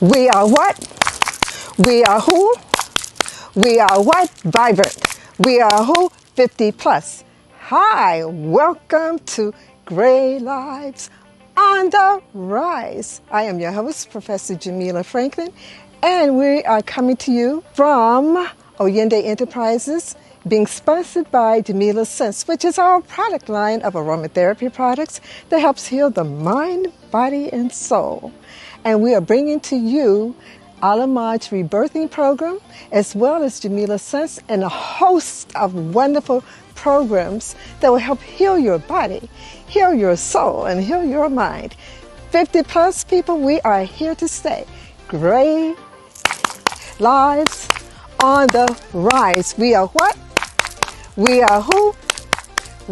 We are what? We are who? We are what? Vibrant. We are who? 50 plus. Hi, welcome to Gray Lives on the Rise. I am your host, Professor Jamila Franklin, and we are coming to you from Oyende Enterprises, being sponsored by Jamila Sense, which is our product line of aromatherapy products that helps heal the mind, body, and soul. And we are bringing to you Alamaj Rebirthing Program, as well as Jamila Sense, and a host of wonderful programs that will help heal your body, heal your soul, and heal your mind. 50 plus people, we are here to stay. Gray Lives on the Rise. We are what? We are who?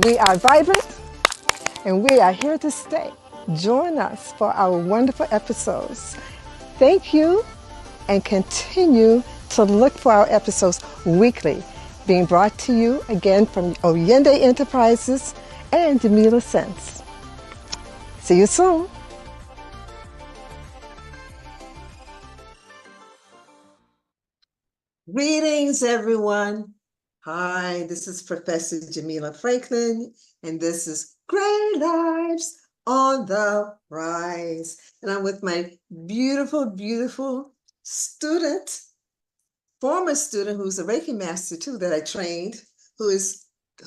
We are vibrant, and we are here to stay. Join us for our wonderful episodes. Thank you, and continue to look for our episodes weekly, being brought to you again from Oyende Enterprises and Jamila Sense. See you soon. Greetings, everyone. Hi, this is Professor Jamila Franklin, and this is Gray Lives on the Rise. And I'm with my beautiful, beautiful student, former student who's a Reiki master too, that I trained, who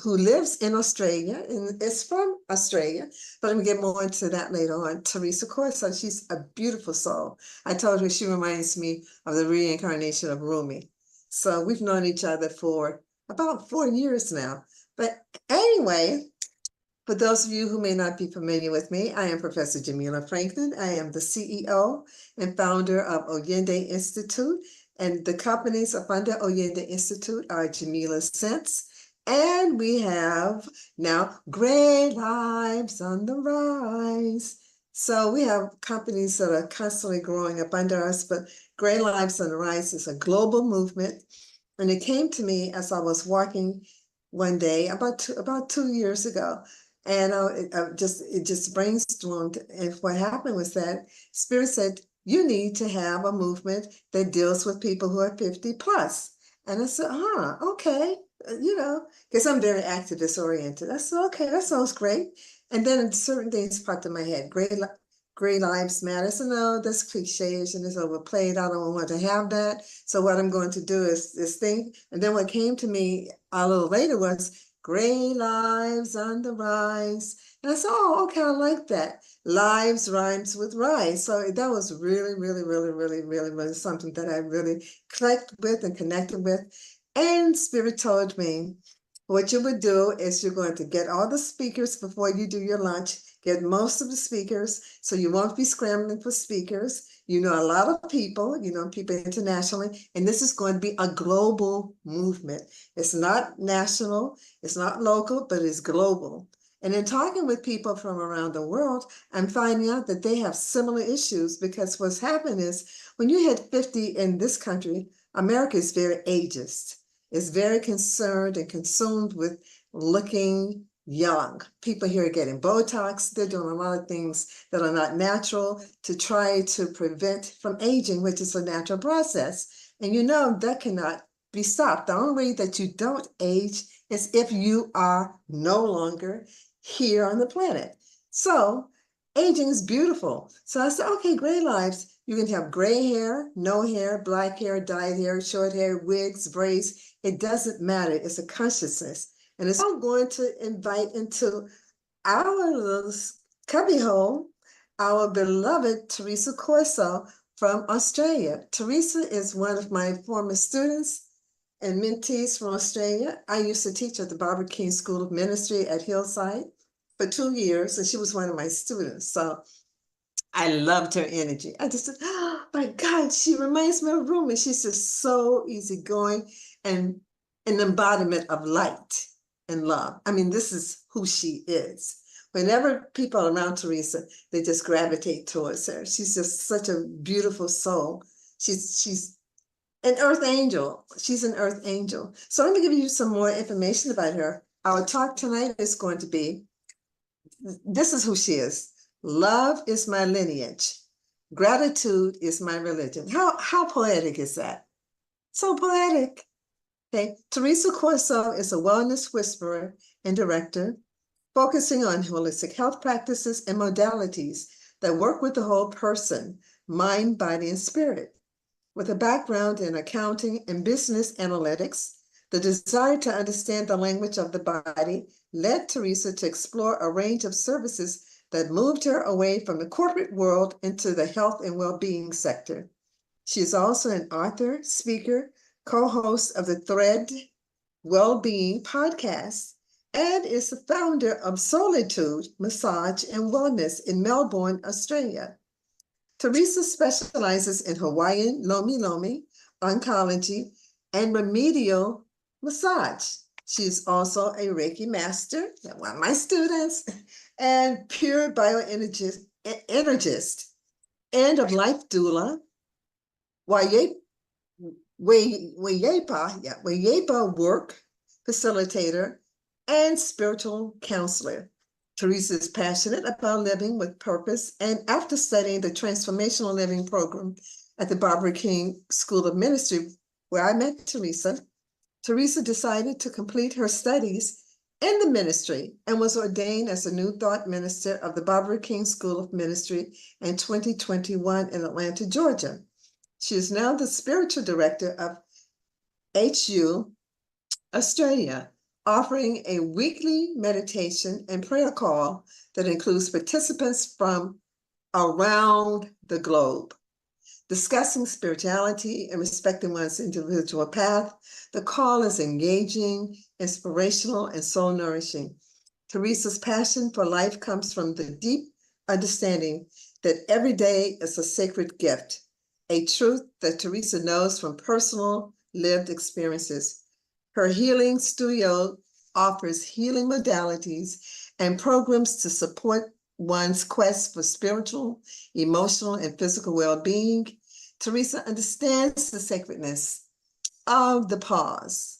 lives in Australia and is from Australia, but I'm gonna get more into that later on. Teresa Corso, she's a beautiful soul. I told her she reminds me of the reincarnation of Rumi. So we've known each other for about 4 years now. But anyway, for those of you who may not be familiar with me, I am Professor Jamila Franklin. I am the CEO and founder of Oyende Institute, and the companies up under Oyende Institute are Jamila Sense, and we have now Gray Lives on the Rise. So we have companies that are constantly growing up under us, but Gray Lives on the Rise is a global movement. And it came to me as I was walking one day about 2 years ago. And it just brainstormed. And what happened was that Spirit said, you need to have a movement that deals with people who are 50 plus. And I said, okay, because I'm very activist oriented. I said, okay, that sounds great. And then certain things popped in my head. Gray Lives Matter. So no, that's cliche-ish and it's overplayed. I don't want to have that. So what I'm going to do is think. And then what came to me a little later was Gray Lives on the Rise. And I said, oh, okay, I like that. Lives rhymes with rise. So that was really, really, really, really, really, really something that I really clicked with and connected with. And Spirit told me, what you would do is you're going to get all the speakers before you do your lunch, get most of the speakers, so you won't be scrambling for speakers. You know a lot of people, people internationally, and this is going to be a global movement. It's not national, it's not local, but it's global. And in talking with people from around the world, I'm finding out that they have similar issues, because what's happened is when you hit 50 in this country, America is very ageist. Is very concerned and consumed with looking young. People here are getting Botox. They're doing a lot of things that are not natural to try to prevent from aging, which is a natural process. And that cannot be stopped. The only way that you don't age is if you are no longer here on the planet. So aging is beautiful. So I said, okay, Gray Lives. You can have gray hair, no hair, black hair, dyed hair, short hair, wigs, braids. It doesn't matter. It's a consciousness. And it's all going to invite into our little cubbyhole our beloved Teresa Corso from Australia. Teresa is one of my former students and mentees from Australia. I used to teach at the Barbara King School of Ministry at Hillside for 2 years, and she was one of my students. So I loved her energy. I just said, oh my God, she reminds me of Rumi. She's just so easygoing and an embodiment of light and love. I mean, this is who she is. Whenever people are around Teresa, they just gravitate towards her. She's just such a beautiful soul. She's an earth angel. She's an earth angel. So let me give you some more information about her. Our talk tonight is going to be, this is who she is. Love is my lineage. Gratitude is my religion. How poetic is that? So poetic. Okay. Teresa Corso is a wellness whisperer and director, focusing on holistic health practices and modalities that work with the whole person, mind, body, and spirit. With a background in accounting and business analytics, the desire to understand the language of the body led Teresa to explore a range of services that moved her away from the corporate world into the health and well-being sector. She is also an author, speaker, co-host of the Thread Wellbeing podcast, and is the founder of Soulitude Massage and Wellness in Melbourne, Australia. Teresa specializes in Hawaiian LomiLomi, Oncology, and remedial massage. She is also a Reiki master, one of my students, and pure bioenergist, and of Life Doula, Wayapa Wuurrk, facilitator, and spiritual counselor. Teresa is passionate about living with purpose, and after studying the Transformational Living program at the Barbara King School of Ministry, where I met Teresa, Teresa decided to complete her studies in the ministry and was ordained as a New Thought Minister of the Barbara King School of Ministry in 2021 in Atlanta, Georgia. She is now the spiritual director of HU Australia, offering a weekly meditation and prayer call that includes participants from around the globe. Discussing spirituality and respecting one's individual path, the call is engaging, inspirational, and soul-nourishing. Teresa's passion for life comes from the deep understanding that every day is a sacred gift, a truth that Teresa knows from personal lived experiences. Her healing studio offers healing modalities and programs to support one's quest for spiritual, emotional, and physical well-being. Teresa understands the sacredness of the pause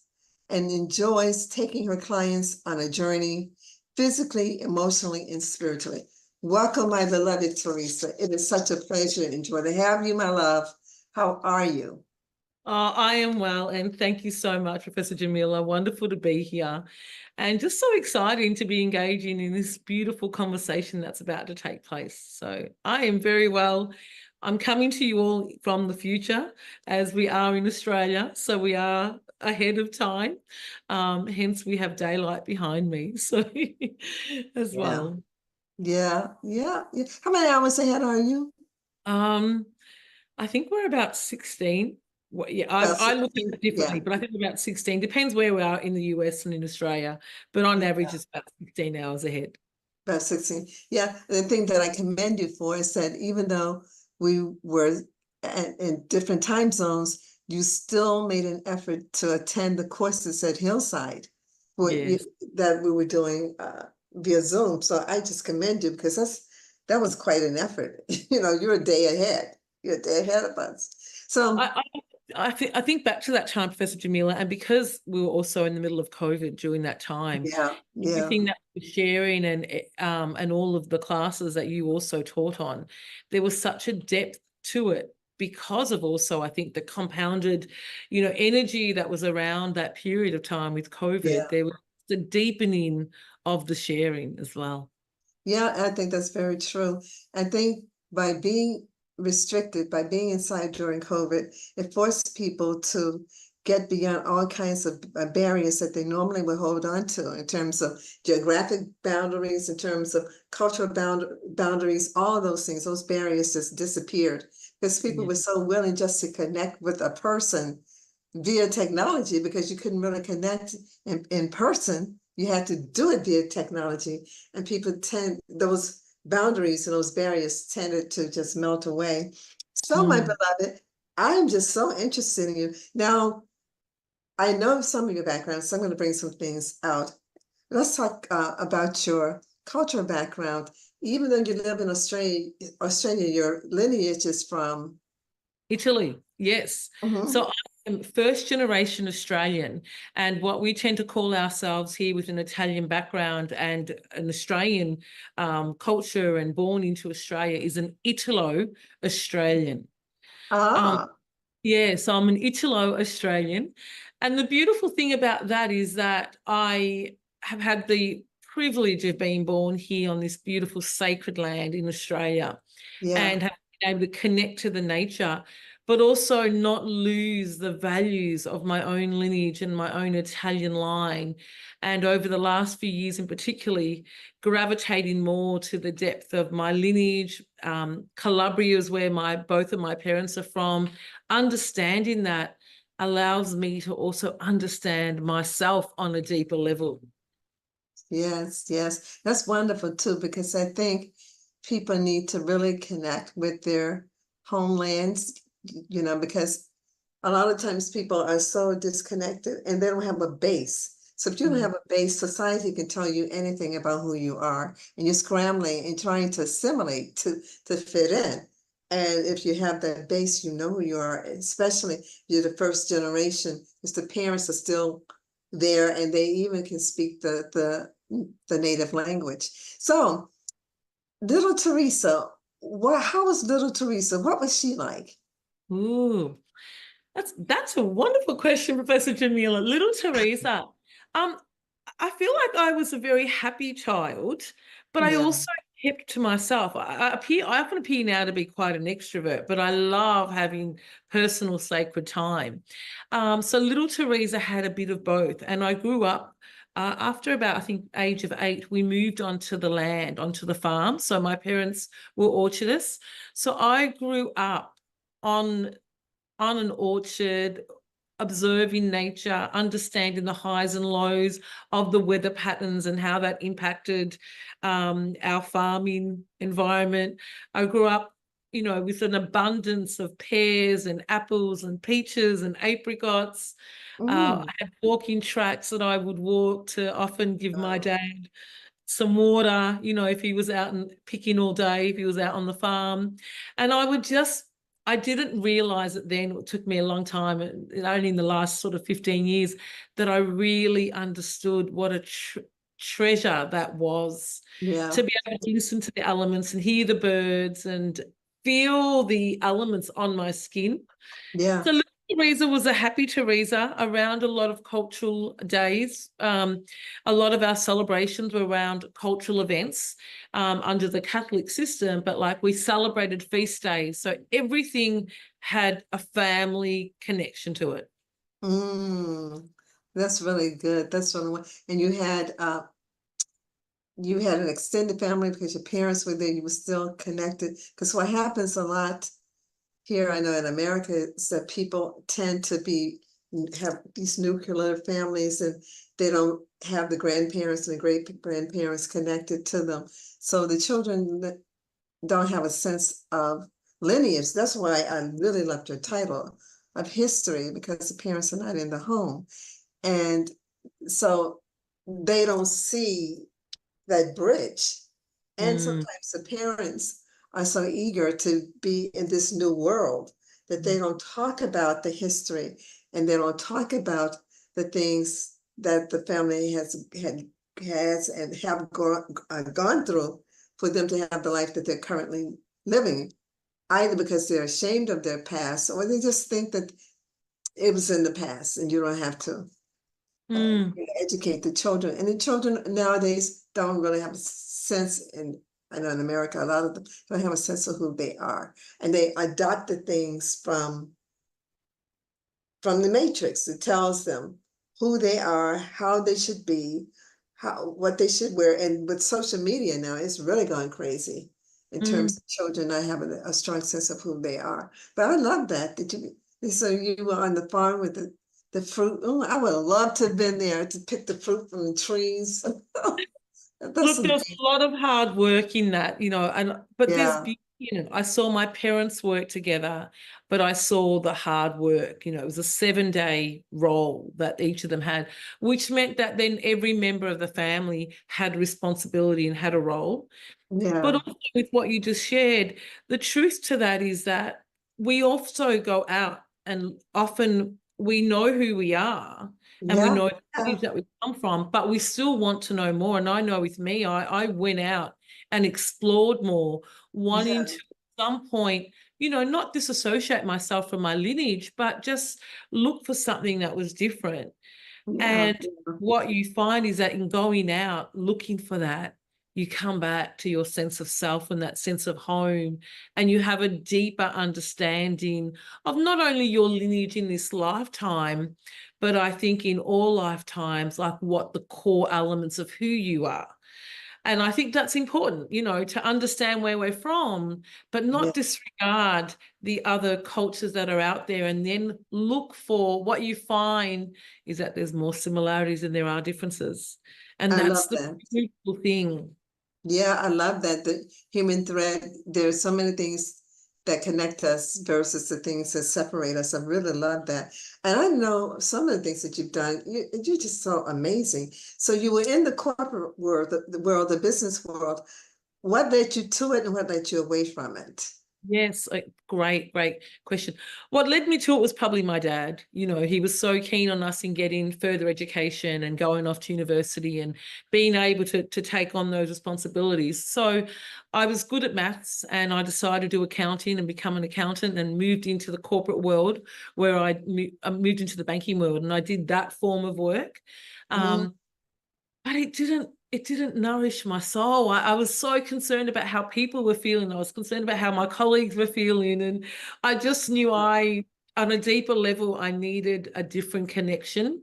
and enjoys taking her clients on a journey physically, emotionally, and spiritually. Welcome, my beloved Teresa. It is such a pleasure and joy to have you, my love. How are you? I am well, and thank you so much, Professor Jamila. Wonderful to be here, and just so exciting to be engaging in this beautiful conversation that's about to take place. So I am very well. I'm coming to you all from the future, as we are in Australia, so we are ahead of time. Hence, we have daylight behind me, so as well. Yeah. How many hours ahead are you? I think we're about 16. Well, yeah, I look at it differently, but I think about 16. Depends where we are in the US and in Australia, but on average, it's about 16 hours ahead. About 16. Yeah, the thing that I commend you for is that even though we were in different time zones, you still made an effort to attend the courses at Hillside that we were doing via Zoom. So I just commend you because that was quite an effort. You're a day ahead. You're a day ahead of us. So I think back to that time, Professor Jamila, and because we were also in the middle of COVID during that time, everything that we were sharing and all of the classes that you also taught on, there was such a depth to it because of also, I think, the compounded, energy that was around that period of time with COVID. There was the deepening of the sharing as well. Yeah, I think that's very true. I think by being restricted, by being inside during COVID, it forced people to get beyond all kinds of barriers that they normally would hold on to in terms of geographic boundaries, in terms of cultural boundaries, all of those things, those barriers just disappeared because people were so willing just to connect with a person via technology because you couldn't really connect in person. You had to do it via technology, and those boundaries and those barriers tended to just melt away. So, my beloved, I'm just so interested in you. Now, I know some of your background, so I'm going to bring some things out. Let's talk about your cultural background. Even though you live in Australia, your lineage is from Italy. Yes. So am first generation Australian, and what we tend to call ourselves here with an Italian background and an Australian culture and born into Australia is an Italo-Australian. Yeah, so I'm an Italo-Australian. And the beautiful thing about that is that I have had the privilege of being born here on this beautiful sacred land in Australia, and have been able to connect to the nature, but also not lose the values of my own lineage and my own Italian line. And over the last few years in particularly, gravitating more to the depth of my lineage. Calabria is where both of my parents are from. Understanding that allows me to also understand myself on a deeper level. Yes, yes. That's wonderful too, because I think people need to really connect with their homelands, you know, because a lot of times people are so disconnected and they don't have a base. So if you don't have a base, society can tell you anything about who you are, and you're scrambling and trying to assimilate to fit in. And if you have that base, you know who you are, especially if you're the first generation, because the parents are still there and they even can speak the native language. So little Teresa, how was little Teresa? What was she like? Ooh, that's a wonderful question, Professor Jamila. Little Teresa. I feel like I was a very happy child, but I also kept to myself. I often appear now to be quite an extrovert, but I love having personal sacred time. So little Teresa had a bit of both, and I grew up after about, I think, age of 8, we moved onto the land, onto the farm. So my parents were orchardists. So I grew up on an orchard, observing nature, understanding the highs and lows of the weather patterns and how that impacted our farming environment. I grew up, you know, with an abundance of pears and apples and peaches and apricots. I had walking tracks that I would walk to often give my dad some water, you know, if he was out and picking all day, if he was out on the farm. And I didn't realize it then. It took me a long time, only in the last sort of 15 years, that I really understood what a treasure that was. To be able to listen to the elements and hear the birds and feel the elements on my skin. So little Teresa was a happy Teresa around a lot of cultural days. A lot of our celebrations were around cultural events under the Catholic system, but like we celebrated feast days. So everything had a family connection to it. That's really good. That's really, and you had an extended family because your parents were there, you were still connected. Because what happens a lot here, I know in America, is that people tend to have these nuclear families and they don't have the grandparents and the great grandparents connected to them. So the children don't have a sense of lineage. That's why I really loved your title of history, because the parents are not in the home. And so they don't see that bridge. And sometimes the parents are so eager to be in this new world that they don't talk about the history, and they don't talk about the things that the family has and have gone through for them to have the life that they're currently living, either because they're ashamed of their past or they just think that it was in the past and you don't have to educate the children. And the children nowadays don't really have a sense, and I know in America, a lot of them don't have a sense of who they are. And they adopt the things from the matrix. It tells them who they are, how they should be, what they should wear. And with social media now, it's really gone crazy in terms of children not having a strong sense of who they are. But I love that so you were on the farm with the fruit. Oh, I would have loved to have been there to pick the fruit from the trees. Look, there's a lot of hard work in that, you know, but there's beauty in it. I saw my parents work together, but I saw the hard work. You know, it was a 7-day role that each of them had, which meant that then every member of the family had responsibility and had a role. But also with what you just shared, the truth to that is that we also go out and often we know who we are and we know the lineage that we come from, but we still want to know more. And I know with me, I went out and explored more, wanting to at some point, you know, not disassociate myself from my lineage, but just look for something that was different. And what you find is that in going out, looking for that, you come back to your sense of self and that sense of home, and you have a deeper understanding of not only your lineage in this lifetime, but I think in all lifetimes, like what the core elements of who you are. And I think that's important, you know, to understand where we're from, but not disregard the other cultures that are out there, and then look for what you find is that there's more similarities than there are differences. And that's the beautiful thing. Yeah, I love that. The human thread, there's so many things that connect us versus the things that separate us. I really love that. And I know some of the things that you've done, you're just so amazing. So you were in the corporate world, the business world. What led you to it and what led you away from it? Yes, great question. What led me to it was probably my dad. You know, he was so keen on us in getting further education and going off to university and being able to take on those responsibilities. So I was good at maths, and I decided to do accounting and become an accountant, and moved into the corporate world, where I moved into the banking world, and I did that form of work. But it didn't nourish my soul. I was so concerned about how people were feeling. I was concerned about how my colleagues were feeling. And I just knew on a deeper level, I needed a different connection.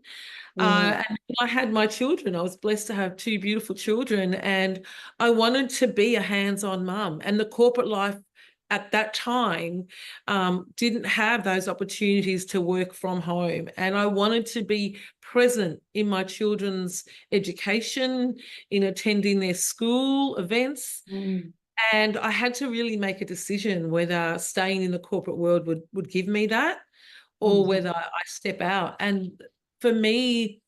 And I had my children. I was blessed to have two beautiful children, and I wanted to be a hands-on mum. And the corporate life at that time didn't have those opportunities to work from home. And I wanted to be present in my children's education, in attending their school events. And I had to really make a decision whether staying in the corporate world would give me that, or whether I step out. And for me,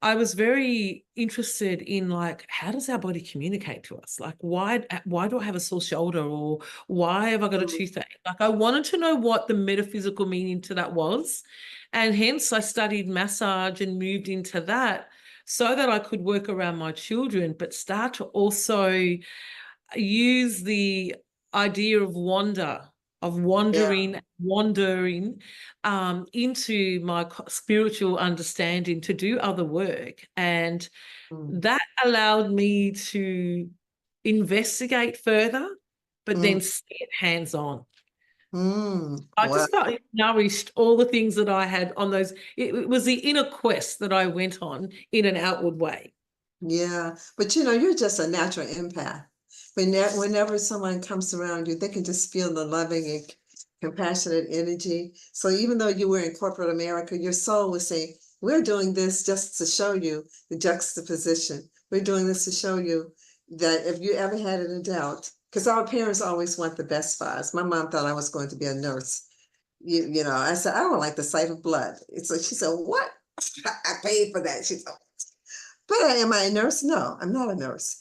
I was very interested in, like, how does our body communicate to us? Like, why do I have a sore shoulder, or why have I got a toothache? Like, I wanted to know what the metaphysical meaning to that was. And hence I studied massage and moved into that so that I could work around my children, but start to also use the idea of wandering into my spiritual understanding to do other work. And that allowed me to investigate further, but then see it hands-on. I just felt it nourished all the things that I had on those. It was the inner quest that I went on in an outward way. Yeah, but you know, you're just a natural empath. Whenever someone comes around you, they can just feel the loving and compassionate energy. So even though you were in corporate America, your soul was saying, we're doing this just to show you the juxtaposition. We're doing this to show you that if you ever had it in doubt, because our parents always want the best for us. My mom thought I was going to be a nurse. You know, I said, I don't like the sight of blood. So she said, what? I paid for that. She said, but am I a nurse? No, I'm not a nurse.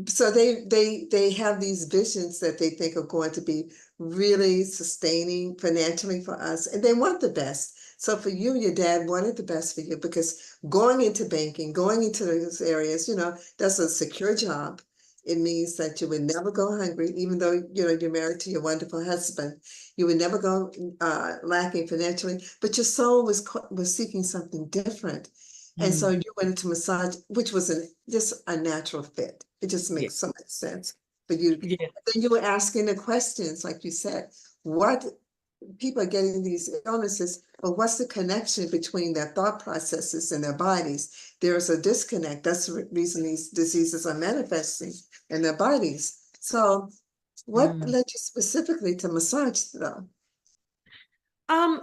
So they have these visions that they think are going to be really sustaining financially for us, and they want the best. So for you, your dad wanted the best for you, because going into banking, going into those areas, you know, that's a secure job. It means that you would never go hungry, even though, you know, you're married to your wonderful husband. You would never go lacking financially, but your soul was seeking something different. And so you went into massage, which was just a natural fit. It just makes so much sense for you. Then you were asking the questions, like you said, what people are getting these illnesses, but what's the connection between their thought processes and their bodies? There's a disconnect. That's the reason these diseases are manifesting in their bodies. So what led you specifically to massage, though?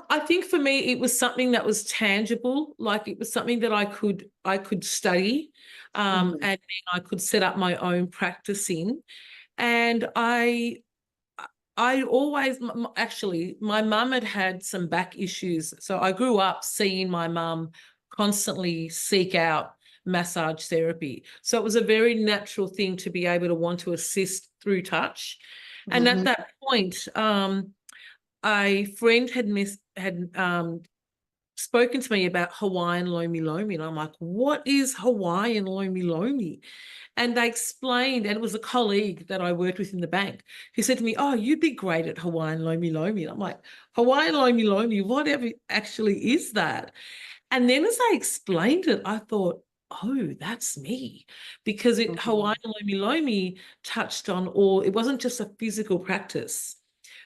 I think for me, it was something that was tangible. Like, it was something that I could study, and then I could set up my own practice in. And I always, actually, my mum had some back issues. So I grew up seeing my mum constantly seek out massage therapy. So it was a very natural thing to be able to want to assist through touch. And at that point, a friend had spoken to me about Hawaiian LomiLomi, and I'm like, what is Hawaiian LomiLomi? And they explained, and it was a colleague that I worked with in the bank who said to me, oh, you'd be great at Hawaiian LomiLomi. And I'm like, Hawaiian LomiLomi, whatever actually is that? And then as they explained it, I thought, oh, that's me. Because Hawaiian LomiLomi touched on all, it wasn't just a physical practice.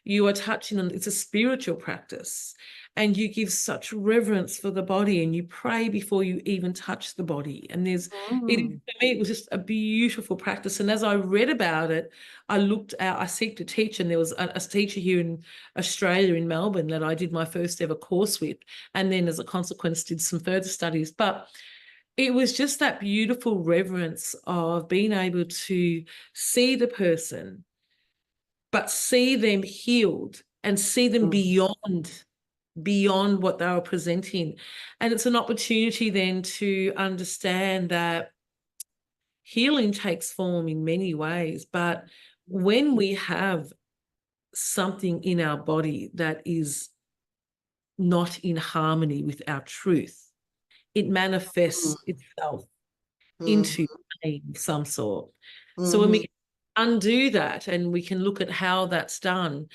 You are touching on, it's a spiritual practice. And you give such reverence for the body, and you pray before you even touch the body. And for me, it was just a beautiful practice. And as I read about it, I looked out, I seeked to teach, and there was a teacher here in Australia, in Melbourne, that I did my first ever course with. And then as a consequence, did some further studies. But it was just that beautiful reverence of being able to see the person, but see them healed and see them beyond what they were presenting. And it's an opportunity then to understand that healing takes form in many ways, but when we have something in our body that is not in harmony with our truth, it manifests itself into pain of some sort. So when we undo that and we can look at how that's done,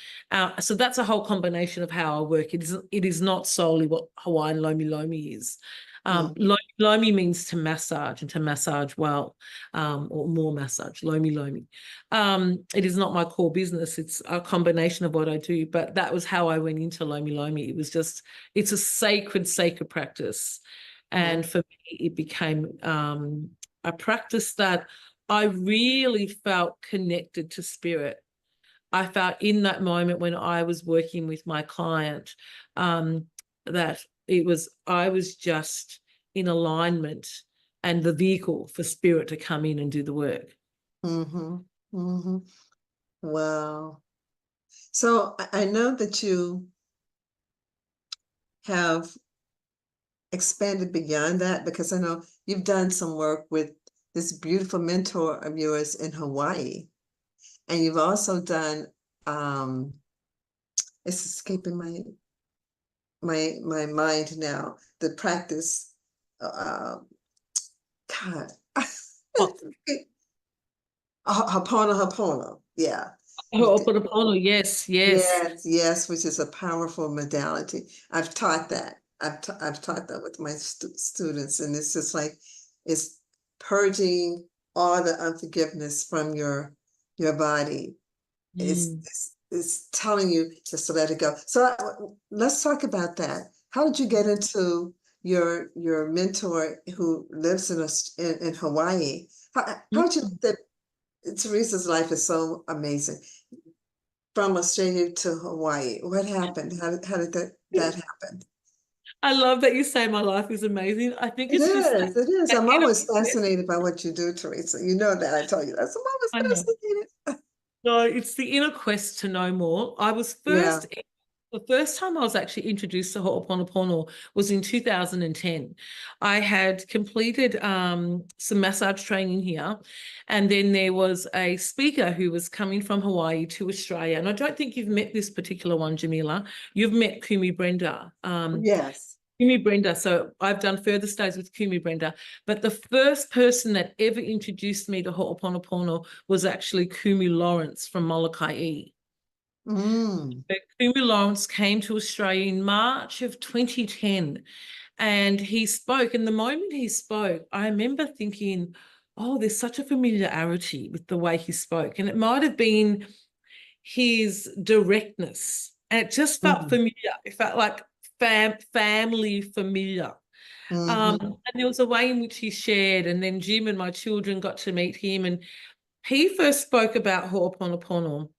so that's a whole combination of how I work. It is not solely what Hawaiian LomiLomi is. Lomi means to massage, and to massage well, or more massage, LomiLomi. It is not my core business. It's a combination of what I do, but that was how I went into LomiLomi. It was just, it's a sacred practice. And for me, it became a practice that I really felt connected to spirit. I felt in that moment when I was working with my client that I was just in alignment and the vehicle for spirit to come in and do the work. Wow. So I know that you have expanded beyond that, because I know you've done some work with this beautiful mentor of yours in Hawaii, and you've also done it's escaping my mind now, the practice God Ho'oponopono, yeah. Ho'oponopono, yes. Yes, which is a powerful modality. I've taught that. I've taught that with my students, and it's just like, it's purging all the unforgiveness from your body. It's telling you just to let it go. So let's talk about that. How did you get into your mentor who lives in Hawaii? How did you that Teresa's life is so amazing? From Australia to Hawaii, what happened? How did that happen? I love that you say my life is amazing. I think it is. I'm always fascinated by what you do, Teresa. You know that. I told you that. So I'm always fascinated. No, it's the inner quest to know more. I was the first time I was actually introduced to Ho'oponopono was in 2010. I had completed some massage training here, and then there was a speaker who was coming from Hawaii to Australia. And I don't think you've met this particular one, Jamila. You've met Kumi Brenda. Yes. Kumi Brenda. So I've done further stays with Kumi Brenda. But the first person that ever introduced me to Ho'oponopono was actually Kumi Lawrence from Molokai. Kumi Lawrence came to Australia in March of 2010, and he spoke. And the moment he spoke, I remember thinking, oh, there's such a familiarity with the way he spoke. And it might have been his directness. And it just felt familiar. It felt like family familiar. And there was a way in which he shared, and then Jim and my children got to meet him, and he first spoke about Ho'oponopono.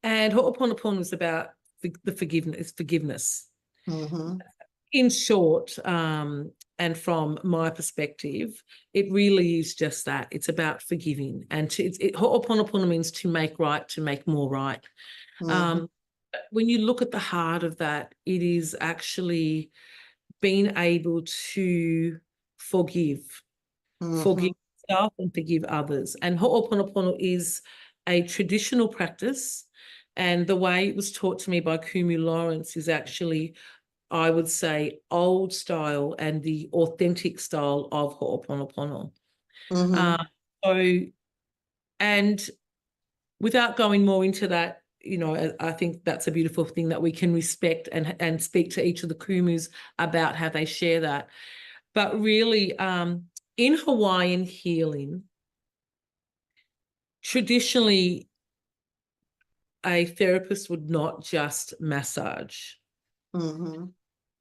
And Ho'oponopono was about the forgiveness. In short, and from my perspective, it really is just that. It's about forgiving. And Ho'oponopono means to make right, to make more right. When you look at the heart of that, it is actually being able to forgive yourself and forgive others. And Ho'oponopono is a traditional practice, and the way it was taught to me by Kumi Lawrence is actually I would say, old style and the authentic style of Ho'oponopono. And without going more into that, you know, I think that's a beautiful thing that we can respect and speak to each of the kumus about how they share that. But really, in Hawaiian healing, traditionally, a therapist would not just massage.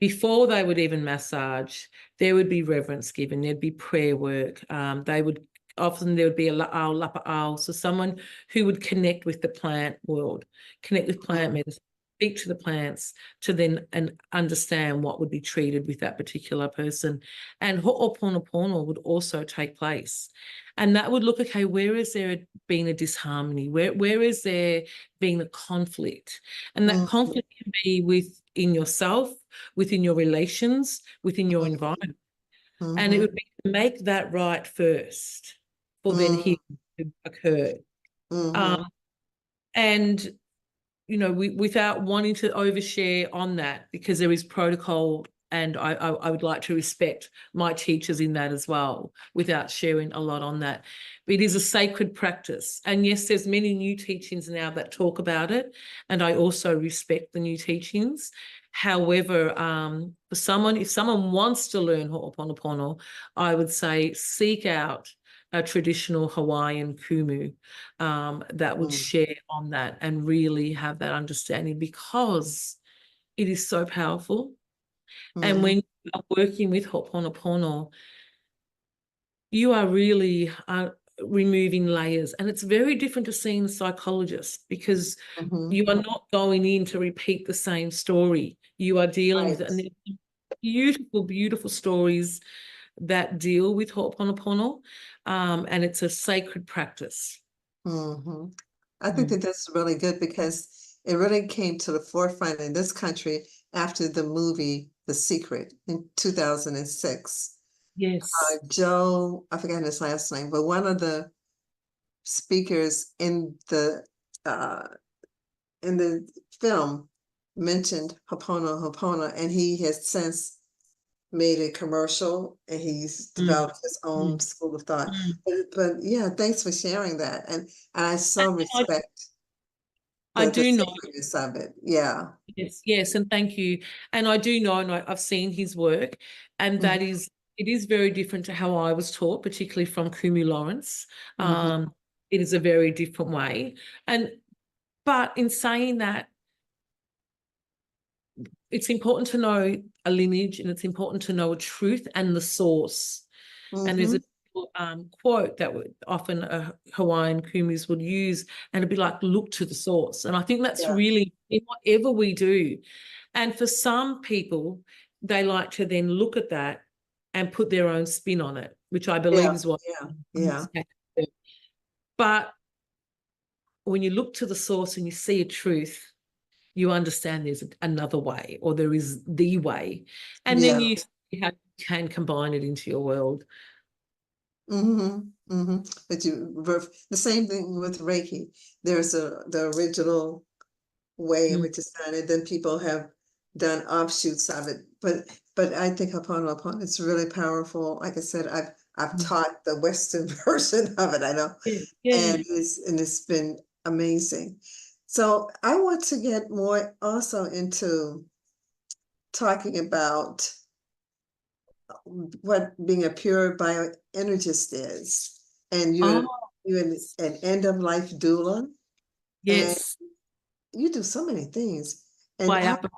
Before they would even massage, there would be reverence given, there'd be prayer work. There would be a la'au, lapa'au, so someone who would connect with the plant world, connect with plant medicine, speak to the plants to then and understand what would be treated with that particular person. And ho'oponopono would also take place. And that would look, okay, where is there been a disharmony? Where is there been a conflict? And that conflict can be within yourself, within your relations, within your environment. And it would be to make that right first for then healing to occur. And, you know, without wanting to overshare on that, because there is protocol, and I would like to respect my teachers in that as well, without sharing a lot on that. But it is a sacred practice. And yes, there's many new teachings now that talk about it, and I also respect the new teachings. However, for someone, if someone wants to learn Ho'oponopono, I would say seek out a traditional Hawaiian kumu that would share on that and really have that understanding, because it is so powerful. And when you are working with Ho'oponopono, you are really removing layers. And it's very different to seeing a psychologist, because you are not going in to repeat the same story. You are dealing with it. And there's beautiful, beautiful stories that deal with Ho'oponopono, and it's a sacred practice. I think that that's really good, because it really came to the forefront in this country after the movie The Secret in 2006. Yes. Joe, I forgot his last name, but one of the speakers in the film mentioned Ho'oponopono, and he has since made a commercial, and he's developed his own school of thought. But yeah, thanks for sharing that. And I so respect I do know of it. Yeah. Yes, and thank you. And I do know, and I've seen his work, and that is, it is very different to how I was taught, particularly from Kumu Lawrence. It is a very different way. But in saying that, it's important to know a lineage, and it's important to know a truth and the source. And there's a quote that often Hawaiian kumus would use, and it'd be like, look to the source. And I think that's really in whatever we do. And for some people, they like to then look at that and put their own spin on it, which I believe is what. But when you look to the source and you see a truth, you understand there's another way, or there is the way. And then you see how you can combine it into your world. But the same thing with Reiki. There's the original way in which it's done, and then people have done offshoots of it. But I think Ho'oponopono is really powerful. Like I said, I've taught the Western version of it. I know, and it's been amazing. So I want to get more also into talking about what being a pure bioenergist is. And you're an end-of-life doula. Yes. And you do so many things. And Wayapa.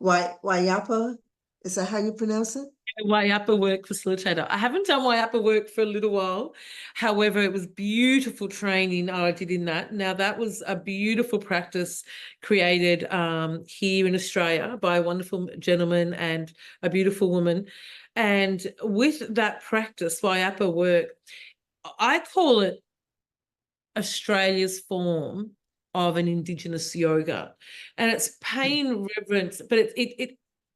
Wayapa, is that how you pronounce it? Wayapa Wuurrk facilitator. I haven't done Wayapa Wuurrk for a little while. However, it was beautiful training I did in that. Now, that was a beautiful practice created here in Australia by a wonderful gentleman and a beautiful woman. And with that practice, Wayapa Wuurrk, I call it Australia's form of an Indigenous yoga. And it's pain reverence, but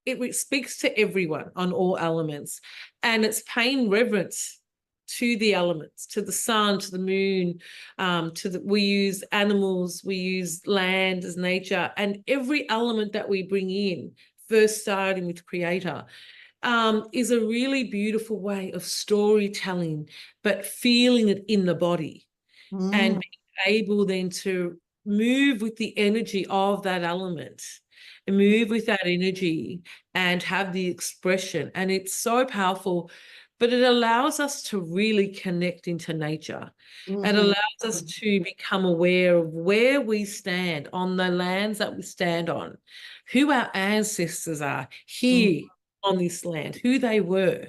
it speaks to everyone on all elements, and it's pain reverence to the elements, to the sun, to the moon, we use animals, we use land as nature, and every element that we bring in, first starting with Creator, is a really beautiful way of storytelling, but feeling it in the body and being able then to move with the energy of that element and move with that energy and have the expression. And it's so powerful, but it allows us to really connect into nature. It allows us to become aware of where we stand on the lands that we stand on, who our ancestors are here on this land, who they were,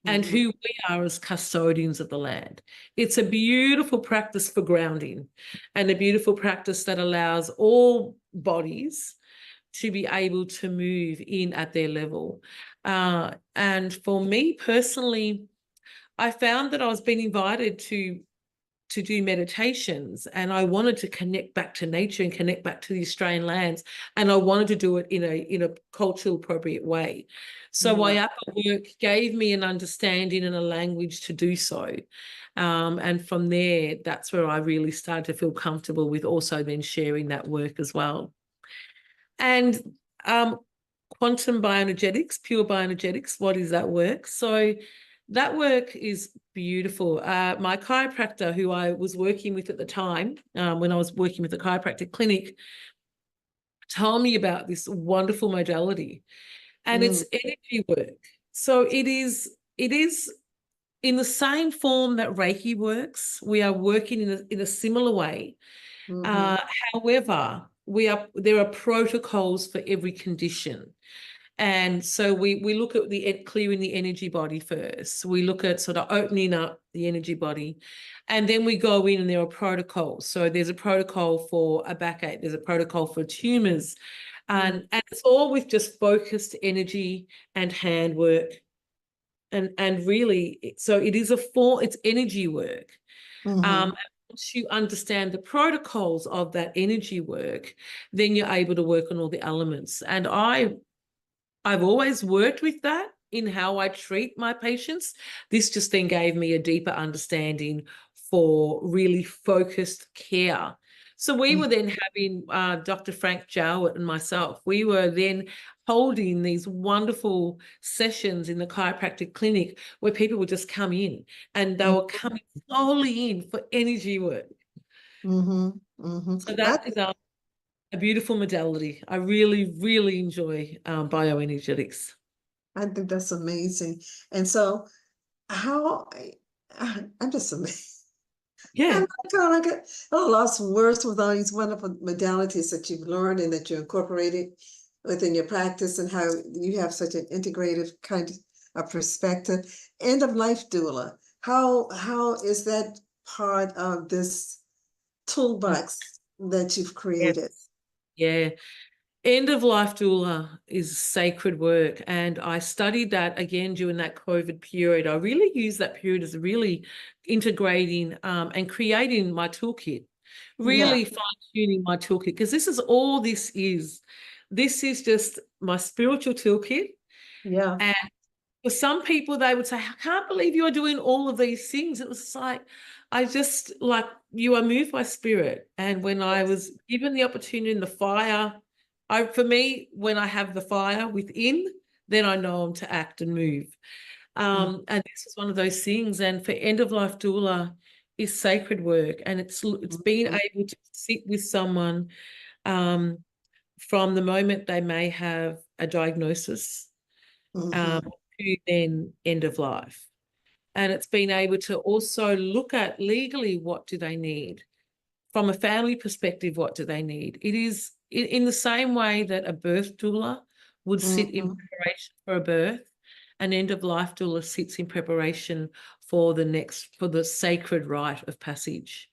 and who we are as custodians of the land. It's a beautiful practice for grounding and a beautiful practice that allows all bodies to be able to move in at their level. And for me personally, I found that I was being invited to do meditations, and I wanted to connect back to nature and connect back to the Australian lands, and I wanted to do it in a cultural appropriate way. So Wayapa Wuurrk gave me an understanding and a language to do so. And from there, that's where I really started to feel comfortable with also then sharing that work as well. And quantum bioenergetics, pure bioenergetics, what is that work? So that work is beautiful. My chiropractor, who I was working with at the time, when I was working with the chiropractic clinic, told me about this wonderful modality, and it's energy work. So it is in the same form that Reiki works. We are working in a similar way. However, there are protocols for every condition. And so we look at clearing the energy body first. We look at sort of opening up the energy body, and then we go in and there are protocols. So there's a protocol for a backache, there's a protocol for tumors, and it's all with just focused energy and handwork. And really, so it is it's energy work. Once you understand the protocols of that energy work, then you're able to work on all the elements. And I've always worked with that in how I treat my patients. This just then gave me a deeper understanding for really focused care. So we were then having Dr. Frank Jowett and myself, we were then holding these wonderful sessions in the chiropractic clinic where people would just come in and they were coming solely in for energy work. So that is a beautiful modality. I really, really enjoy bioenergetics. I think that's amazing. And so I'm just amazed. Yeah. I get lost words with all these wonderful modalities that you've learned and that you incorporated within your practice, and how you have such an integrative kind of perspective. End of life doula. How is that part of this toolbox that you've created? Yeah. End of life doula is sacred work, and I studied that again during that COVID period. I really used that period as really integrating and creating my toolkit, really fine-tuning my toolkit, because this is all this is. This is just my spiritual toolkit. Yeah. And for some people, they would say, I can't believe you are doing all of these things. It was like, you are moved by spirit. And when I was given the opportunity in the fire, for me, when I have the fire within, then I know I'm to act and move. And this is one of those things. And for end of life doula is sacred work, and it's being able to sit with someone from the moment they may have a diagnosis to then end of life. And it's been able to also look at legally, what do they need? From a family perspective, what do they need? It is in the same way that a birth doula would sit in preparation for a birth, an end of life doula sits in preparation for the sacred rite of passage.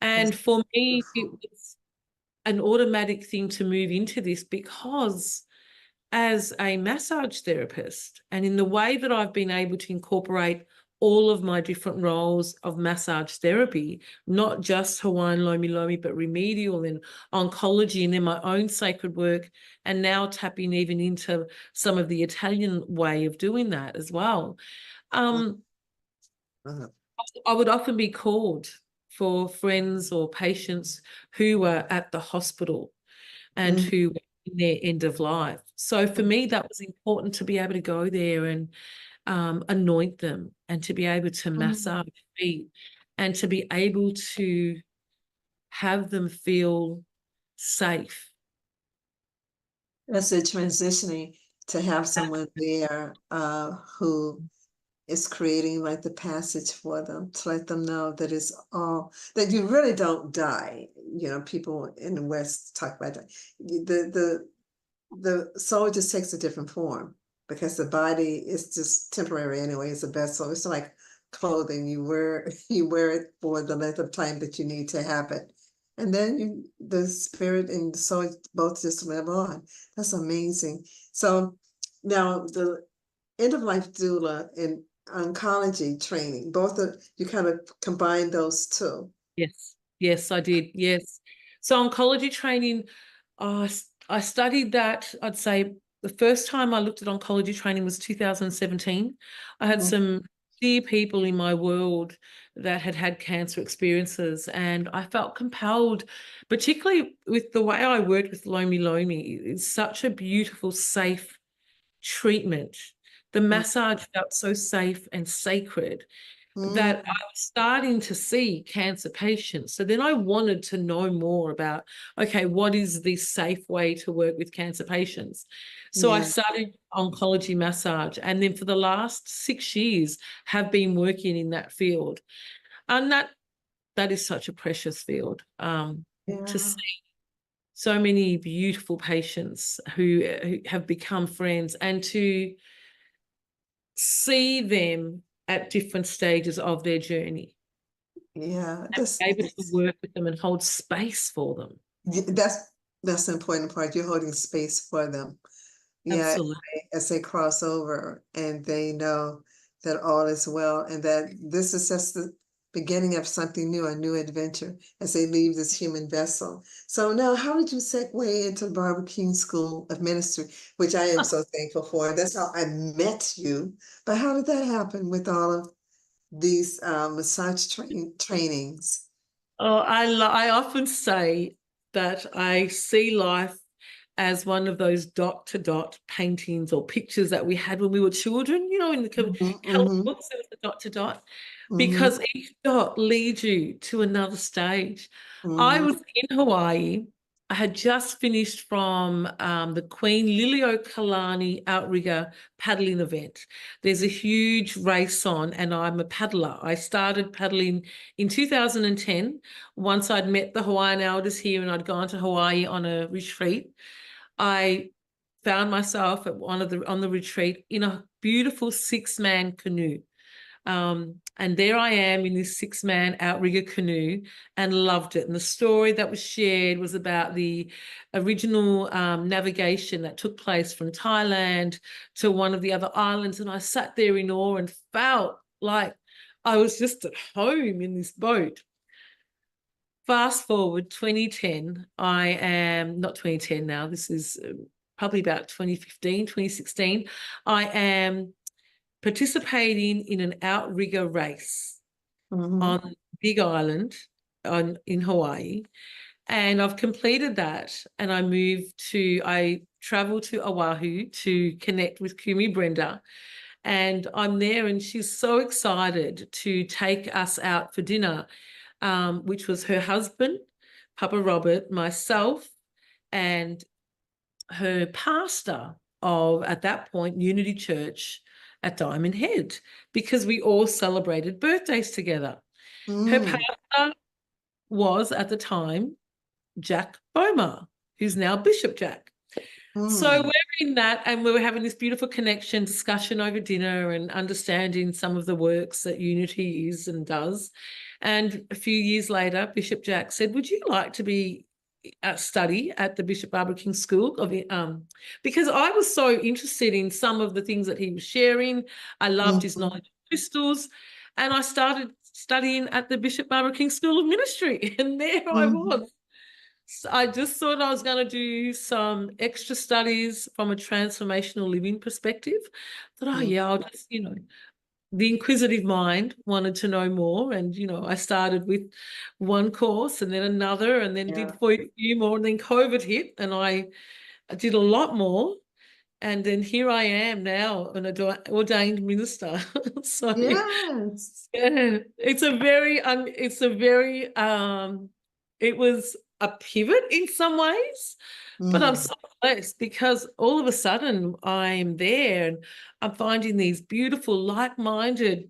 And for me, it was an automatic thing to move into this, because as a massage therapist, and in the way that I've been able to incorporate all of my different roles of massage therapy, not just Hawaiian LomiLomi, but remedial and oncology, and then my own sacred work, and now tapping even into some of the Italian way of doing that as well. I would often be called for friends or patients who were at the hospital and who were in their end of life. So for me, that was important to be able to go there and anoint them and to be able to massage feet and to be able to have them feel safe. That's it, transitioning to have someone there who is creating like the passage for them, to let them know that it's all, that you really don't die. You know, people in the West talk about that. The soul just takes a different form, because the body is just temporary anyway. It's a vessel. It's like clothing. You wear it for the length of time that you need to have it. And then the spirit and the soul both just live on. That's amazing. So now the end of life doula and oncology training, you kind of combine those two. Yes, I did. Yes. So oncology training, I studied that. I'd say the first time I looked at oncology training was 2017. I had some dear people in my world that had had cancer experiences, and I felt compelled, particularly with the way I worked with LomiLomi. It's such a beautiful, safe treatment. The massage felt so safe and sacred that I was starting to see cancer patients. So then I wanted to know more about, okay, what is the safe way to work with cancer patients? So I started oncology massage, and then for the last 6 years have been working in that field. And that is such a precious field, to see so many beautiful patients who have become friends, and to see them at different stages of their journey. Yeah, Able to work with them and hold space for them. That's the important part. You're holding space for them. Yeah, Absolutely. as they cross over and they know that all is well, and that this is just the beginning of something new, a new adventure, as they leave this human vessel. So now, how did you segue into Barbara King School of Ministry, which I am so thankful for? That's how I met you. But how did that happen with all of these massage trainings? Oh, I often say that I see life as one of those dot-to-dot paintings or pictures that we had when we were children, in the colour books, there was the dot-to-dot, because each dot leads you to another stage. I was in Hawaii. I had just finished from the Queen Liliuokalani outrigger paddling event. There's a huge race on, and I'm a paddler. I started paddling in 2010. Once I'd met the Hawaiian elders here and I'd gone to Hawaii on a retreat, I found myself at on the retreat in a beautiful 6-man canoe. And there I am in this 6-man outrigger canoe, and loved it. And the story that was shared was about the original navigation that took place from Thailand to one of the other islands. And I sat there in awe and felt like I was just at home in this boat. Fast forward 2010, I am not 2010 now, this is probably about 2015, 2016. I am participating in an outrigger race on Big Island in Hawaii. And I've completed that, and I travel to Oahu to connect with Kumi Brenda. And I'm there, and she's so excited to take us out for dinner, which was her husband, Papa Robert, myself, and her pastor of, at that point, Unity Church at Diamond Head, because we all celebrated birthdays together. Her pastor was, at the time, Jack Bomar, who's now Bishop Jack. So we're in that, and we were having this beautiful connection, discussion over dinner, and understanding some of the works that Unity is and does. And a few years later, Bishop Jack said, would you like to be study at the Bishop Barbara King School of because I was so interested in some of the things that he was sharing. I loved his knowledge of crystals, and I started studying at the Bishop Barbara King School of Ministry, and there I was. So I just thought I was going to do some extra studies from a transformational living perspective. I thought, oh yeah, I'll just, the inquisitive mind wanted to know more. And, I started with one course and then another, and then did a few more, and then COVID hit and I did a lot more. And then here I am now, an ordained minister. So Yes. yeah, it was a pivot in some ways, but I'm so blessed because all of a sudden I'm there and I'm finding these beautiful, like-minded,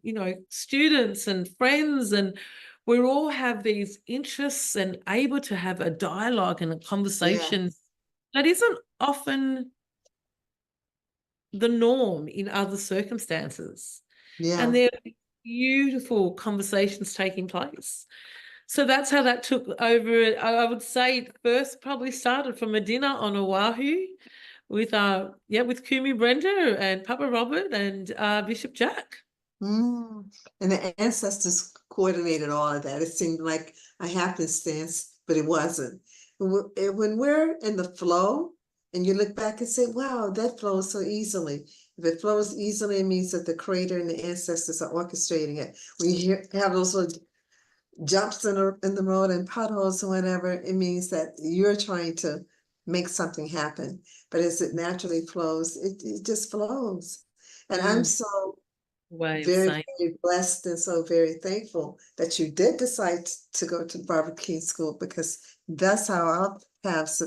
students and friends, and we all have these interests and able to have a dialogue and a conversation that isn't often the norm in other circumstances. And there are beautiful conversations taking place. So that's how that took over. I would say it first probably started from a dinner on Oahu with Kumi Brenda and Papa Robert and Bishop Jack. And the ancestors coordinated all of that. It seemed like a happenstance, but it wasn't. When we're in the flow and you look back and say, wow, that flows so easily. If it flows easily, it means that the creator and the ancestors are orchestrating it. When you have those little jumps in the road and potholes or whatever, it means that you're trying to make something happen. But as it naturally flows, it just flows. And I'm so very, very blessed and so very thankful that you did decide to go to Barbara King School, because that's how our paths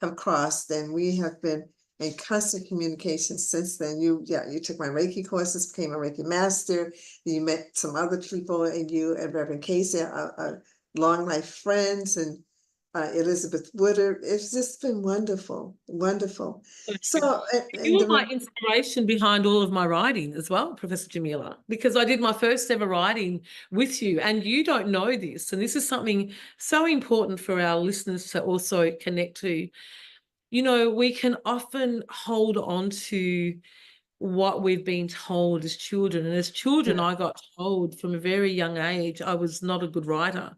have crossed, and we have been in constant communication since then. You took my Reiki courses, became a Reiki master. You met some other people, and you and Reverend Casey are long life friends, and Elizabeth Woodard. It's just been wonderful, wonderful. So you were my inspiration behind all of my writing as well, Professor Jamila, because I did my first ever writing with you, and you don't know this, and this is something so important for our listeners to also connect to. We can often hold on to what we've been told as children. And as children, I got told from a very young age I was not a good writer.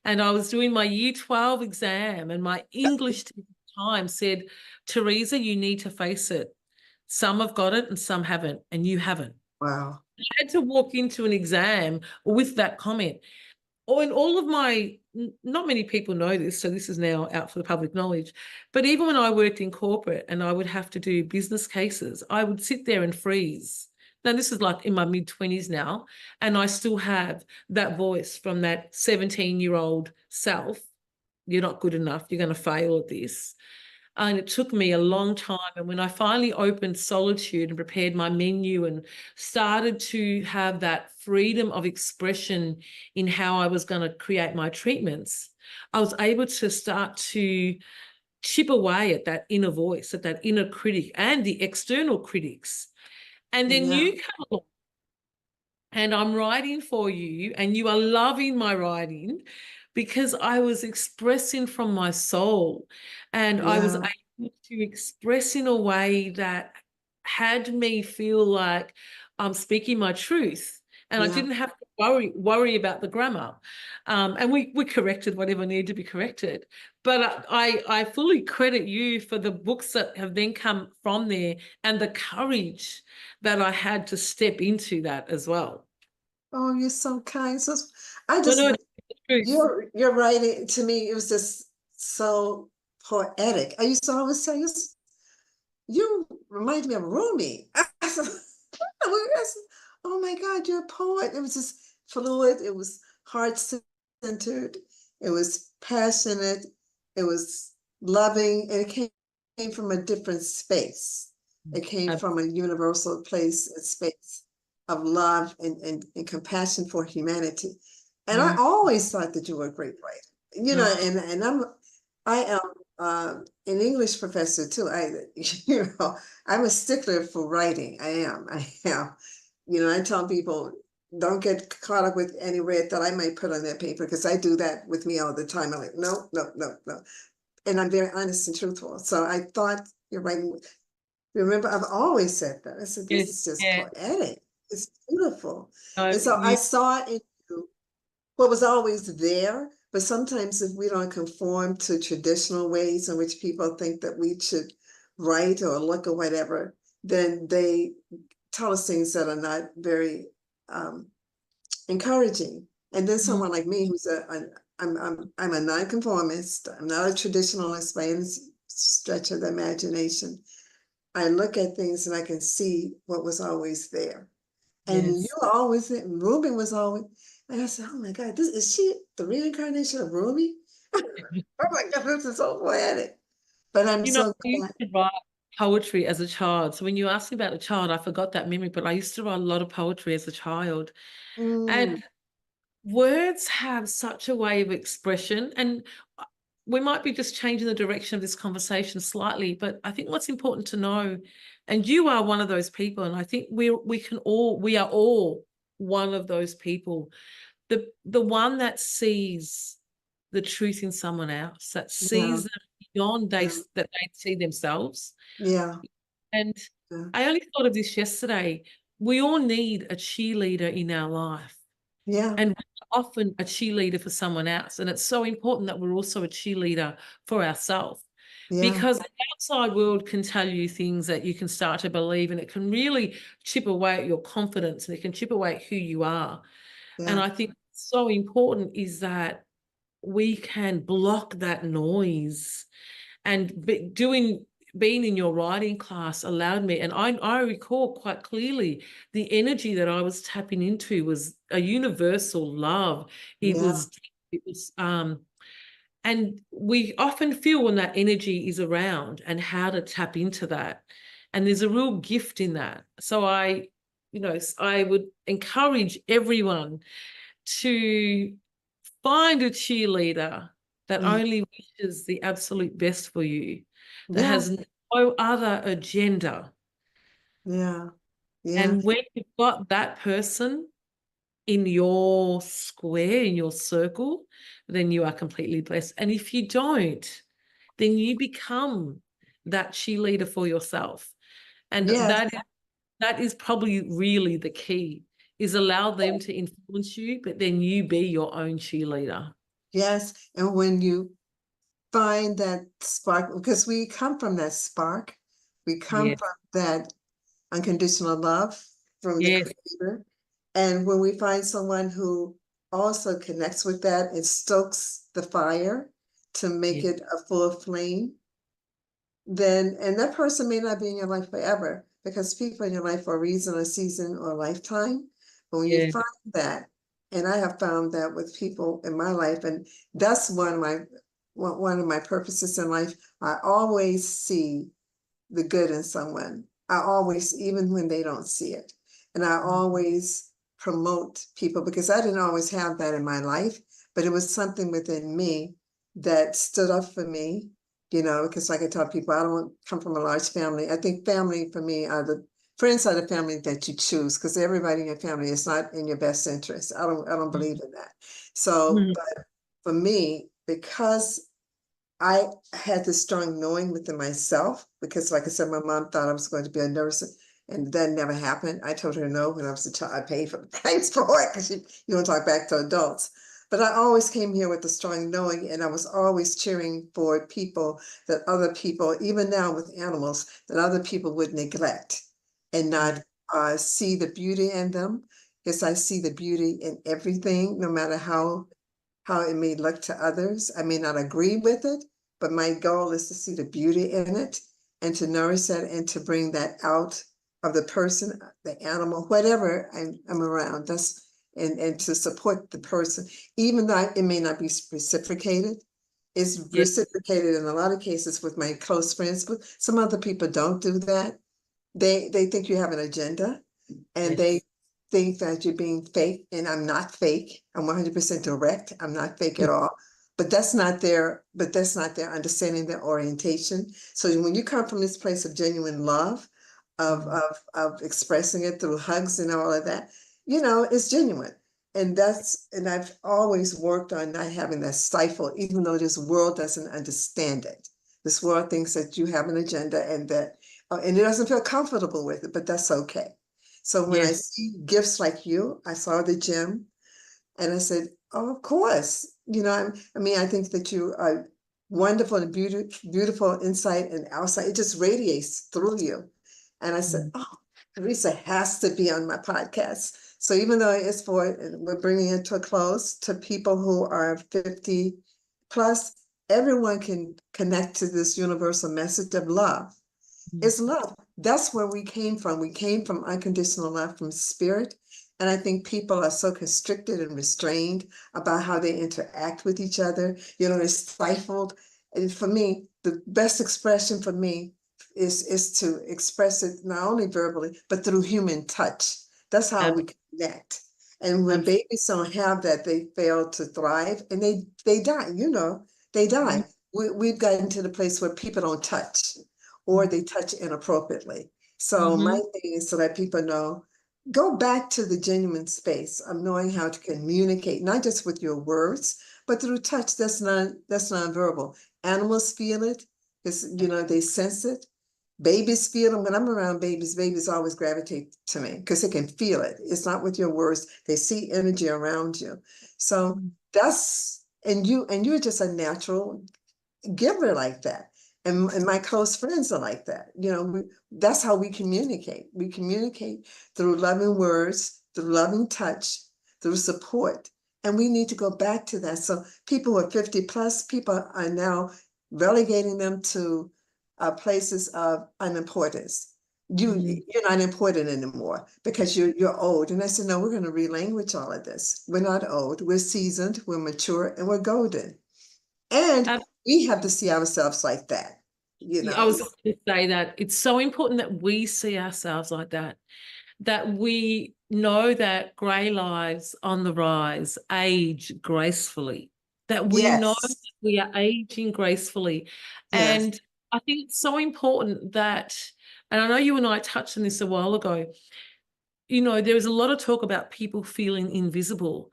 And I was doing my year 12 exam, and my English teacher at the time said, Teresa, you need to face it. Some have got it and some haven't, and you haven't. Wow. I had to walk into an exam with that comment. And all of my, not many people know this, so this is now out for the public knowledge, but even when I worked in corporate and I would have to do business cases, I would sit there and freeze. Now, this is like in my mid-20s now, and I still have that voice from that 17-year-old self. You're not good enough. You're going to fail at this. And it took me a long time. And when I finally opened Soulitude and prepared my menu and started to have that freedom of expression in how I was going to create my treatments, I was able to start to chip away at that inner voice, at that inner critic and the external critics. And then you come along and I'm writing for you, and you are loving my writing because I was expressing from my soul, and I was able to express in a way that had me feel like I'm speaking my truth, and I didn't have to worry about the grammar. And we corrected whatever needed to be corrected. But I fully credit you for the books that have then come from there and the courage that I had to step into that as well. Oh, you're so kind. So your writing to me, it was just so poetic. I used to always say, you remind me of Rumi. Oh my God, you're a poet. It was just fluid. It was heart-centered. It was passionate. It was loving. And it came from a different space. It came from a universal place and space of love and compassion for humanity. And I always thought that you were a great writer. And I am an English professor too. I'm a stickler for writing. I am. I tell people, don't get caught up with any red that I might put on that paper, because I do that with me all the time. I'm like, no. And I'm very honest and truthful. So I thought your writing, remember, I've always said that. I said, this is just poetic. It's beautiful. And so I saw in you what was always there. But sometimes if we don't conform to traditional ways in which people think that we should write or look or whatever, then they tell us things that are not very encouraging. And then someone like me, who's I'm a nonconformist. I'm not a traditionalist by any stretch of the imagination. I look at things and I can see what was always there. And you were always there. Ruby was always, and I said, oh my God, is she the reincarnation of Ruby? Oh my God, this is so poetic. But I'm so glad. I used to write poetry as a child. So when you asked me about a child, I forgot that memory, but I used to write a lot of poetry as a child. And words have such a way of expression, and we might be just changing the direction of this conversation slightly, but I think what's important to know, and you are one of those people, and I think we are all one of those people, the one that sees the truth in someone else, that sees them beyond that they see themselves. And I only thought of this yesterday. We all need a cheerleader in our life. And we're often a cheerleader for someone else. And it's so important that we're also a cheerleader for ourselves. Because the outside world can tell you things that you can start to believe, and it can really chip away at your confidence, and it can chip away at who you are. And I think so important is that we can block that noise. And being in your writing class allowed me, and I recall quite clearly the energy that I was tapping into was a universal love. It was and we often feel when that energy is around and how to tap into that. And there's a real gift in that. So I would encourage everyone to find a cheerleader that only wishes the absolute best for you, that has no other agenda. And when you've got that person in your square, in your circle, then you are completely blessed. And if you don't, then you become that cheerleader for yourself. And that is probably really the key, is allow them to influence you, but then you be your own cheerleader. Yes. And when you find that spark, because we come from that spark, we come from that unconditional love from the Creator. And when we find someone who also connects with that and stokes the fire to make it a full flame, then, and that person may not be in your life forever, because people in your life for a reason, a season, or a lifetime. But when you find that, and I have found that with people in my life, and that's one of my purposes in life. I always see the good in someone. I always, even when they don't see it. And I always promote people, because I didn't always have that in my life, but it was something within me that stood up for me, because like I tell people, I don't come from a large family. I think family for me are the friends are the family that you choose, because everybody in your family is not in your best interest. I don't believe in that. So, but for me, because I had this strong knowing within myself, because like I said, my mom thought I was going to be a nurse, and that never happened. I told her no when I was a child. I paid for the price for it, because you don't talk back to adults. But I always came here with a strong knowing, and I was always cheering for people, that other people, even now with animals, that other people would neglect and not see the beauty in them. Because I see the beauty in everything, no matter how it may look to others. I may not agree with it, but my goal is to see the beauty in it and to nourish that and to bring that out of the person, the animal, whatever I'm around. And to support the person, even though it may not be reciprocated. It's reciprocated in a lot of cases with my close friends, but some other people don't do that. They think you have an agenda, and they think that you're being fake, and I'm not fake. I'm 100% direct. I'm not fake at all. But that's not their understanding, their orientation. So when you come from this place of genuine love, of expressing it through hugs and all of that, it's genuine. And I've always worked on not having that stifle, even though this world doesn't understand it. This world thinks that you have an agenda, and that, and it doesn't feel comfortable with it, but that's okay. So when I see gifts like you, I saw the gym, and I said, oh, of course, I think that you are wonderful and beautiful inside and outside. It just radiates through you. And I said, oh, Teresa has to be on my podcast. So even though it's we're bringing it to a close, to people who are 50 plus, everyone can connect to this universal message of love. It's love. That's where we came from. We came from unconditional love from spirit. And I think people are so constricted and restrained about how they interact with each other. They're stifled. And for me, the best expression for me is to express it not only verbally, but through human touch. That's how we connect. And when babies don't have that, they fail to thrive and they die, they die. We've gotten to the place where people don't touch or they touch inappropriately. So my thing is to let people know, go back to the genuine space of knowing how to communicate, not just with your words, but through touch. That's nonverbal. Animals feel it, because they sense it. Babies feel it. When I'm around babies always gravitate to me because they can feel it. It's not with your words. They see energy around you. So you're just a natural giver like that. And my close friends are like that. That's how we communicate. We communicate through loving words, through loving touch, through support. And we need to go back to that. So people who are 50 plus, people are now relegating them to places of unimportance. You're not important anymore because you're old. And I said, no, we're going to relanguage all of this. We're not old. We're seasoned, we're mature, and we're golden. And we have to see ourselves like that. I was going to say that it's so important that we see ourselves like that, that we know that grey lives on the rise age gracefully, that we know that we are aging gracefully. Yes. And I think it's so important that, and I know you and I touched on this a while ago, there was a lot of talk about people feeling invisible.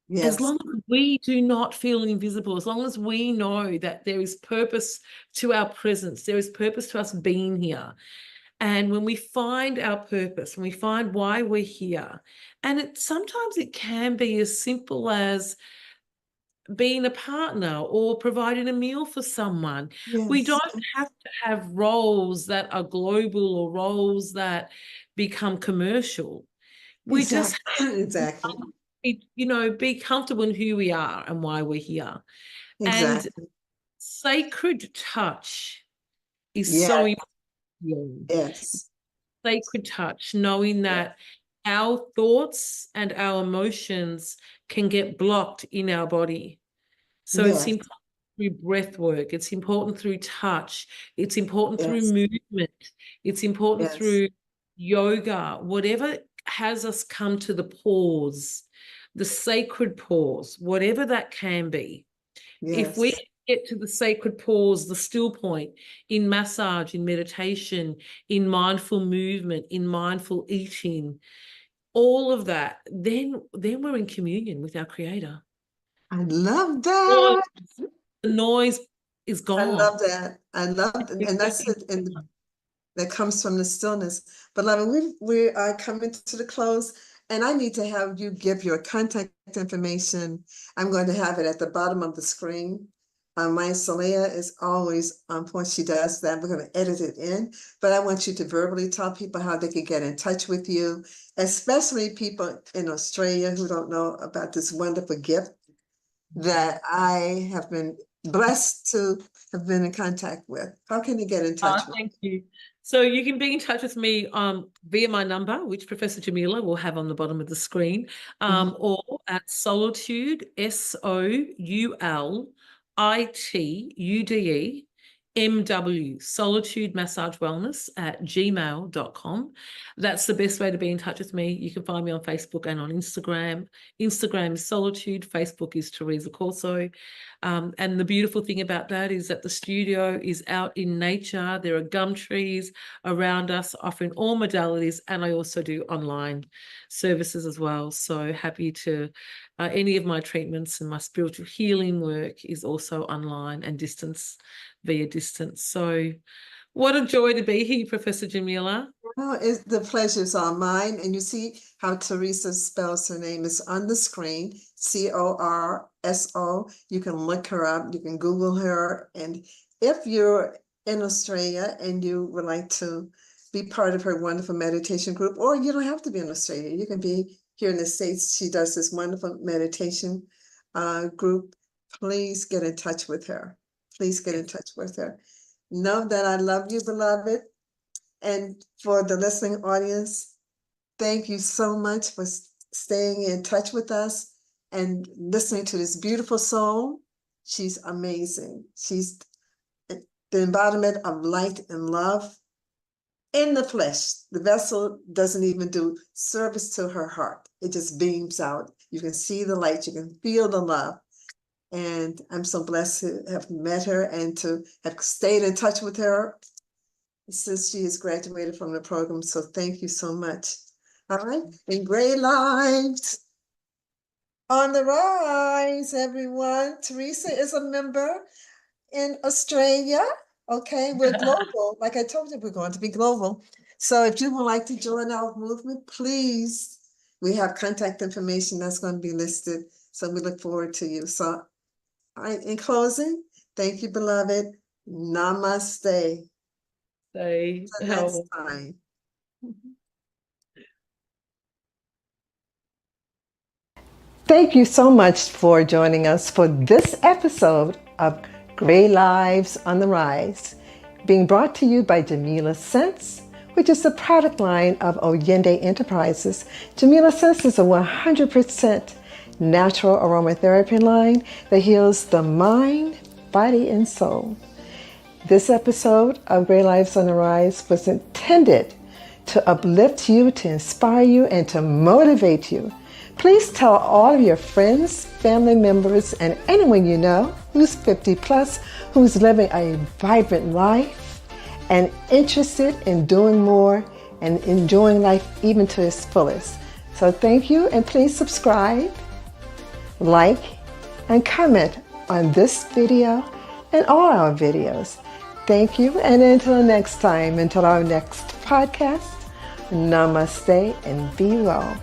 Yes. As long as we do not feel invisible, as long as we know that there is purpose to our presence, there is purpose to us being here. And when we find our purpose, when we find why we're here, and sometimes it can be as simple as being a partner or providing a meal for someone. Yes. We don't have to have roles that are global or roles that become commercial. We just be comfortable in who we are and why we're here. Exactly. And sacred touch is so important. Yes. Sacred touch, knowing that our thoughts and our emotions can get blocked in our body. So it's important through breath work. It's important through touch. It's important through movement. It's important through yoga, whatever has us come to the pause, the sacred pause, whatever that can be. If we get to the sacred pause, the still point, in massage, in meditation, in mindful movement, in mindful eating, all of that, then we're in communion with our Creator. I love that. The noise is gone. I love that. And that's it. And that comes from the stillness. Beloved, we are coming to the close, and I need to have you give your contact information. I'm going to have it at the bottom of the screen. My Salea is always on point. She does that. We're going to edit it in, but I want you to verbally tell people how they can get in touch with you, especially people in Australia who don't know about this wonderful gift that I have been blessed to have been in contact with. How can you get in touch with? Thank you. So you can be in touch with me via my number, which Professor Jamila will have on the bottom of the screen, or at Soulitude, SOULITUDE MW, Soulitude Massage Wellness at gmail.com. That's the best way to be in touch with me. You can find me on Facebook and on Instagram. Instagram is Soulitude, Facebook is Teresa Corso. And the beautiful thing about that is that the studio is out in nature. There are gum trees around us offering all modalities, and I also do online services as well. So happy to, any of my treatments and my spiritual healing work is also online and via distance. So what a joy to be here, Professor Jamila. Oh, the pleasure's all mine. And you see how Teresa spells her name is on the screen, Corso. You can look her up, you can Google her. And if you're in Australia and you would like to be part of her wonderful meditation group, or you don't have to be in Australia, you can be here in the States. She does this wonderful meditation group. Please get in touch with her. Please get in touch with her. Know that I love you, beloved. And for the listening audience, thank you so much for staying in touch with us and listening to this beautiful soul. She's amazing. She's the embodiment of light and love in the flesh. The vessel doesn't even do service to her heart. It just beams out. You can see the light. You can feel the love. And I'm so blessed to have met her and to have stayed in touch with her since she has graduated from the program. So thank you so much. All right. And Gray Lives on the Rise, everyone. Teresa is a member in Australia. Okay, we're global. Like I told you, we're going to be global. So if you would like to join our movement, please, we have contact information that's going to be listed. So we look forward to you. So in closing, thank you, beloved. Namaste. Stay Next time. Thank you so much for joining us for this episode of Gray Lives on the Rise, being brought to you by Jamila Scents, which is the product line of Oyende Enterprises. Jamila Scents is a 100% natural aromatherapy line that heals the mind, body, and soul. This episode of Gray Lives on the Rise was intended to uplift you, to inspire you, and to motivate you. Please tell all of your friends, family members, and anyone you know who's 50 plus, who's living a vibrant life and interested in doing more and enjoying life even to its fullest. So thank you, and please subscribe, like, and comment on this video and all our videos. Thank you, and until next time, until our next podcast, namaste and be well.